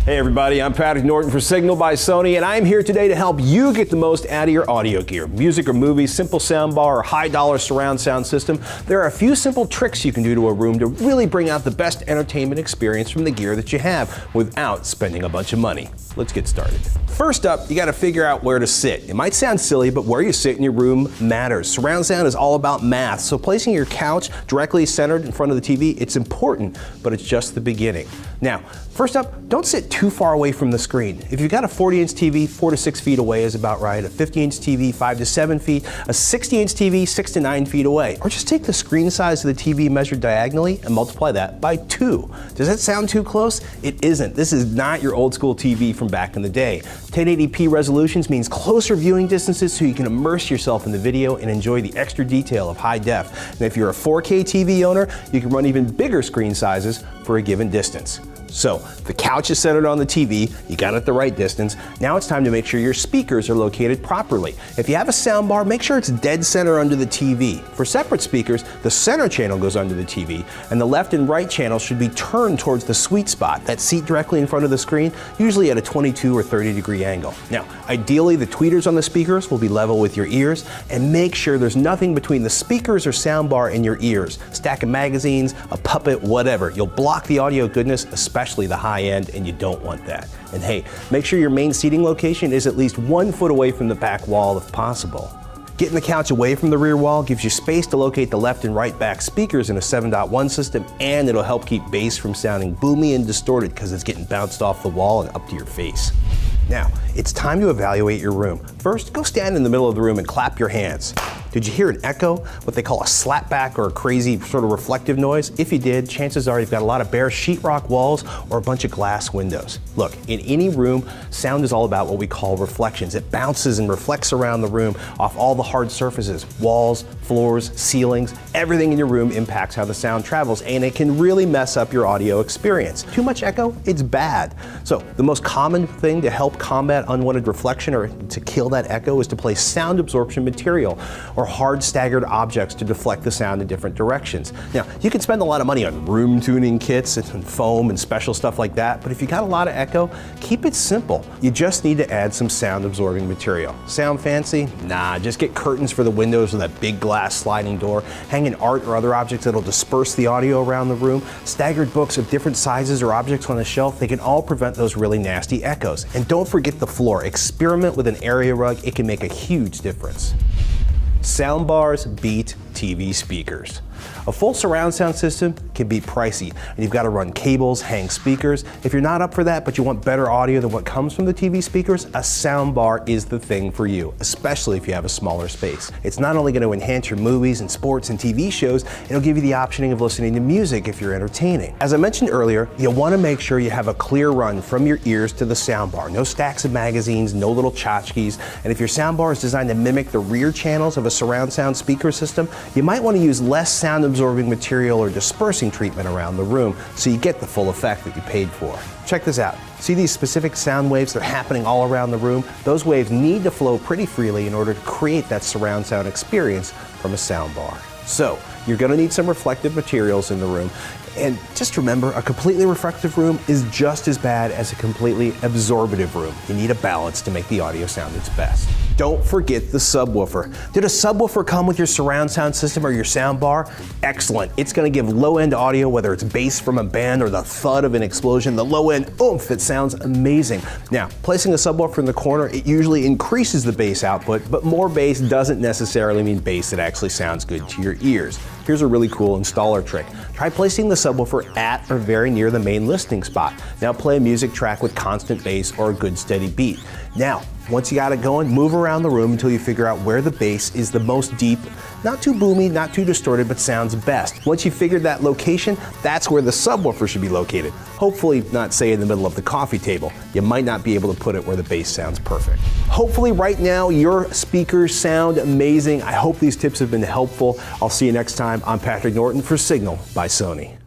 Hey everybody, I'm Patrick Norton for Signal by Sony, and I'm here today to help you get the most out of your audio gear. Music or movies, simple soundbar, or high-dollar surround sound system. There are a few simple tricks you can do to a room to really bring out the best entertainment experience from the gear that you have without spending a bunch of money. Let's get started. First up, you gotta figure out where to sit. It might sound silly, but where you sit in your room matters. Surround sound is all about math, so placing your couch directly centered in front of the TV, it's important, but it's just the beginning. Now, first up, don't sit too far away from the screen. If you've got a 40-inch TV, 4 to 6 feet away is about right. A 50-inch TV, 5 to 7 feet. A 60-inch TV, 6 to 9 feet away. Or just take the screen size of the TV measured diagonally and multiply that by 2. Does that sound too close? It isn't. This is not your old school TV from back in the day. 1080p resolutions means closer viewing distances so you can immerse yourself in the video and enjoy the extra detail of high def. And if you're a 4K TV owner, you can run even bigger screen sizes for a given distance. So, the couch is centered on the TV, you got it at the right distance. Now it's time to make sure your speakers are located properly. If you have a soundbar, make sure it's dead center under the TV. For separate speakers, the center channel goes under the TV, and the left and right channels should be turned towards the sweet spot, that seat directly in front of the screen, usually at a 22 or 30 degree angle. Now, ideally the tweeters on the speakers will be level with your ears, and make sure there's nothing between the speakers or soundbar and your ears. Stack of magazines, a puppet, whatever. You'll block the audio goodness, especially the high end, and you don't want that. And hey, make sure your main seating location is at least 1 foot away from the back wall if possible. Getting the couch away from the rear wall gives you space to locate the left and right back speakers in a 7.1 system, and it'll help keep bass from sounding boomy and distorted because it's getting bounced off the wall and up to your face. Now, it's time to evaluate your room. First, go stand in the middle of the room and clap your hands. Did you hear an echo, what they call a slapback or a crazy sort of reflective noise? If you did, chances are you've got a lot of bare sheetrock walls or a bunch of glass windows. Look, in any room, sound is all about what we call reflections. It bounces and reflects around the room off all the hard surfaces, walls, floors, ceilings. Everything in your room impacts how the sound travels, and it can really mess up your audio experience. Too much echo, it's bad. So the most common thing to help combat unwanted reflection or to kill that echo is to place sound absorption material or hard staggered objects to deflect the sound in different directions. Now, you can spend a lot of money on room tuning kits and foam and special stuff like that, but if you got a lot of echo, keep it simple. You just need to add some sound absorbing material. Sound fancy? Nah, just get curtains for the windows with that big glass sliding door, hang in art or other objects that'll disperse the audio around the room, staggered books of different sizes or objects on a shelf, they can all prevent those really nasty echoes. And don't forget the floor. Experiment with an area rug, it can make a huge difference. Soundbars beat TV speakers. A full surround sound system can be pricey, and you've got to run cables, hang speakers. If you're not up for that, but you want better audio than what comes from the TV speakers, a soundbar is the thing for you, especially if you have a smaller space. It's not only going to enhance your movies and sports and TV shows, it'll give you the option of listening to music if you're entertaining. As I mentioned earlier, you'll want to make sure you have a clear run from your ears to the soundbar. No stacks of magazines, no little tchotchkes, and if your soundbar is designed to mimic the rear channels of a surround sound speaker system, you might want to use less sound absorbing material or dispersing treatment around the room so you get the full effect that you paid for. Check this out. See these specific sound waves that are happening all around the room? Those waves need to flow pretty freely in order to create that surround sound experience from a soundbar. So, you're going to need some reflective materials in the room. And just remember, a completely reflective room is just as bad as a completely absorbative room. You need a balance to make the audio sound its best. Don't forget the subwoofer. Did a subwoofer come with your surround sound system or your sound bar? Excellent. It's going to give low-end audio, whether it's bass from a band or the thud of an explosion, the low-end oomph that sounds amazing. Now, placing a subwoofer in the corner, it usually increases the bass output, but more bass doesn't necessarily mean bass that actually sounds good to your ears. Here's a really cool installer trick. Try placing the subwoofer at or very near the main listening spot. Now play a music track with constant bass or a good steady beat. Now, once you got it going, move around the room until you figure out where the bass is the most deep, not too boomy, not too distorted, but sounds best. Once you've figured that location, that's where the subwoofer should be located. Hopefully not, say, in the middle of the coffee table. You might not be able to put it where the bass sounds perfect. Hopefully right now your speakers sound amazing. I hope these tips have been helpful. I'll see you next time. I'm Patrick Norton for Signal by Sony.